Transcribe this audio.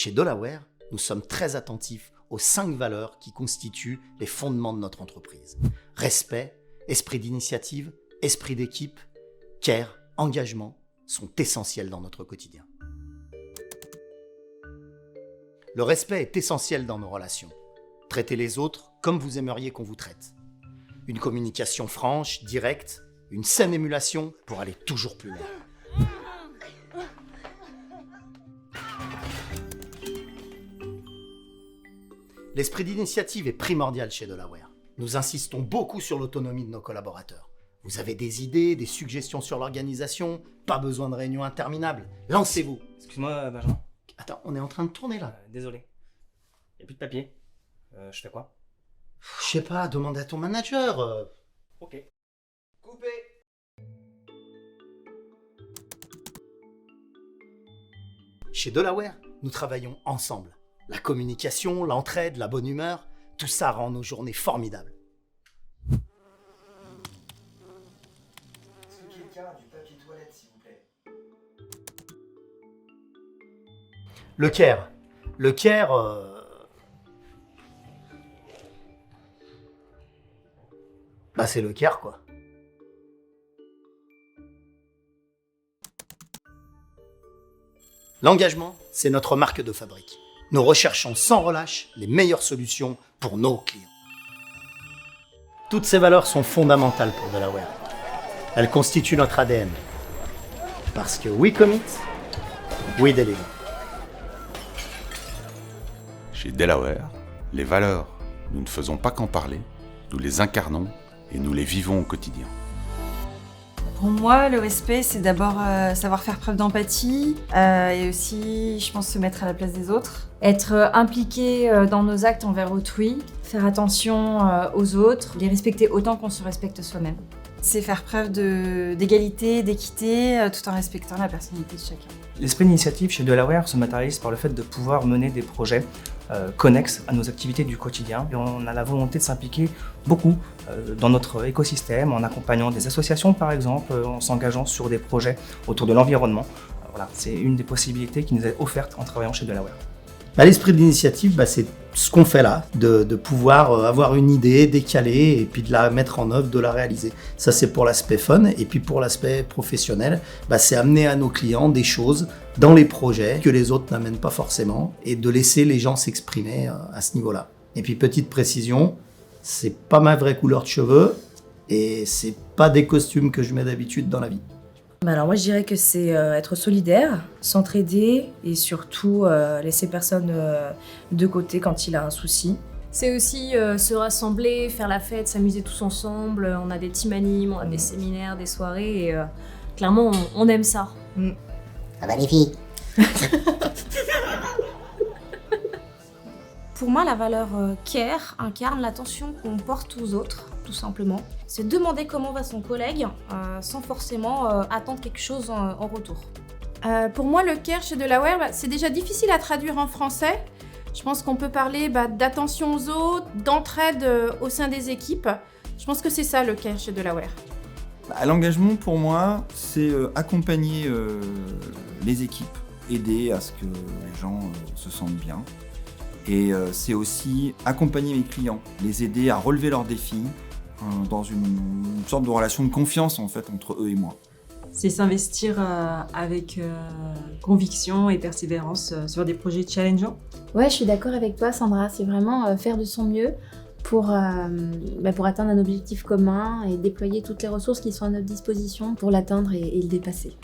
Chez Delaware, nous sommes très attentifs aux 5 valeurs qui constituent les fondements de notre entreprise. Respect, esprit d'initiative, esprit d'équipe, care, engagement sont essentiels dans notre quotidien. Le respect est essentiel dans nos relations. Traitez les autres comme vous aimeriez qu'on vous traite. Une communication franche, directe, une saine émulation pour aller toujours plus loin. L'esprit d'initiative est primordial chez Delaware. Nous insistons beaucoup sur l'autonomie de nos collaborateurs. Vous avez des idées, des suggestions sur l'organisation, pas besoin de réunions interminables. Lancez-vous. Excuse-moi, Benjamin. Attends, on est en train de tourner là. Désolé. Y a plus de papier. Je fais quoi? Je sais pas, demande à ton manager. Ok. Coupé. Chez Delaware, nous travaillons ensemble. La communication, l'entraide, la bonne humeur, tout ça rend nos journées formidables. Est-ce que quelqu'un a du papier toilette, s'il vous plaît? Le care. Le care... Bah c'est le care quoi. L'engagement, c'est notre marque de fabrique. Nous recherchons sans relâche les meilleures solutions pour nos clients. Toutes ces valeurs sont fondamentales pour Delaware. Elles constituent notre ADN. Parce que we commit, we deliver. Chez Delaware, les valeurs, nous ne faisons pas qu'en parler, nous les incarnons et nous les vivons au quotidien. Pour moi, le respect, c'est d'abord savoir faire preuve d'empathie et aussi, je pense, se mettre à la place des autres. Être impliqué dans nos actes envers autrui, faire attention aux autres, les respecter autant qu'on se respecte soi-même. C'est faire preuve d'égalité, d'équité, tout en respectant la personnalité de chacun. L'esprit d'initiative chez Delaware se matérialise par le fait de pouvoir mener des projets connexes à nos activités du quotidien. Et on a la volonté de s'impliquer beaucoup dans notre écosystème, en accompagnant des associations par exemple, en s'engageant sur des projets autour de l'environnement. Voilà, c'est une des possibilités qui nous est offerte en travaillant chez Delaware. L'esprit d'initiative, c'est ce qu'on fait là, de pouvoir avoir une idée, décaler et puis de la mettre en œuvre, de la réaliser. Ça, c'est pour l'aspect fun. Et puis pour l'aspect professionnel, c'est amener à nos clients des choses dans les projets que les autres n'amènent pas forcément et de laisser les gens s'exprimer à ce niveau-là. Et puis petite précision, c'est pas ma vraie couleur de cheveux et c'est pas des costumes que je mets d'habitude dans la vie. Alors moi je dirais que c'est être solidaire, s'entraider et surtout laisser personne de côté quand il a un souci. C'est aussi se rassembler, faire la fête, s'amuser tous ensemble. On a des team animes, on a des séminaires, des soirées et clairement on aime ça. Ah bah les filles. Pour moi, la valeur care incarne l'attention qu'on porte aux autres, tout simplement. C'est demander comment va son collègue sans forcément attendre quelque chose en retour. Pour moi, le care chez Delaware, c'est déjà difficile à traduire en français. Je pense qu'on peut parler d'attention aux autres, d'entraide au sein des équipes. Je pense que c'est ça le care chez Delaware. L'engagement pour moi, c'est accompagner les équipes, aider à ce que les gens se sentent bien. Et c'est aussi accompagner mes clients, les aider à relever leurs défis dans une sorte de relation de confiance en fait entre eux et moi. C'est s'investir avec conviction et persévérance sur des projets challengeants. Ouais, je suis d'accord avec toi Sandra, c'est vraiment faire de son mieux pour atteindre un objectif commun et déployer toutes les ressources qui sont à notre disposition pour l'atteindre et le dépasser.